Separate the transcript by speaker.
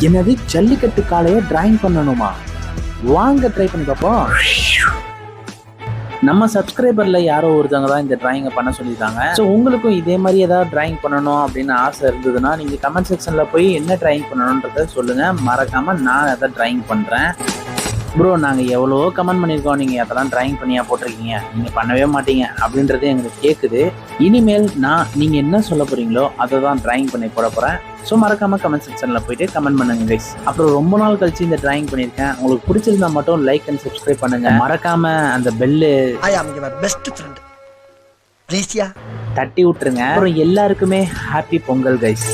Speaker 1: என்னது ஜல்லிக்கட்டு காளையை டிராயிங் பண்ணணுமா? வாங்க ட்ரை பண்ணி பார்ப்போம். நம்ம சப்ஸ்கிரைபர்ல யாரோ ஒருத்தவங்க தான் இந்த டிராயிங்கை பண்ண சொல்லியிருக்காங்க. ஸோ உங்களுக்கும் இதே மாதிரி ஏதாவது டிராயிங் பண்ணணும் அப்படின்னு ஆசை இருந்ததுன்னா நீங்க கமெண்ட் செக்ஷன்ல போய் என்ன டிராயிங் பண்ணணுன்றத சொல்லுங்க. மறக்காம நான் அதை டிராயிங் பண்றேன். ப்ரோ நாங்கள் எவ்வளவோ கமெண்ட் பண்ணியிருக்கோம், நீங்கள் அதெல்லாம் ட்ராயிங் பண்ணியா போட்டிருக்கீங்க, நீங்கள் பண்ணவே மாட்டீங்க அப்படின்றது எங்களுக்கு கேட்குது. இனிமேல் நீங்கள் என்ன சொல்ல போகிறீங்களோ அதை தான் ட்ராயிங் பண்ணி போட போகிறேன். ஸோ மறக்காமல் கமெண்ட் செக்ஷனில் போயிட்டு கமெண்ட் பண்ணுங்க கைஸ். அப்புறம் ரொம்ப நாள் கழிச்சு இந்த ட்ராயிங் பண்ணியிருக்கேன். உங்களுக்கு பிடிச்சிருந்தா மட்டும் லைக் அண்ட் சப்ஸ்கிரைப் பண்ணுங்க. மறக்காமல் அந்த பெல்லு தட்டி விட்டுருங்க. அப்புறம் எல்லாருக்குமே ஹாப்பி பொங்கல் கைஸ்.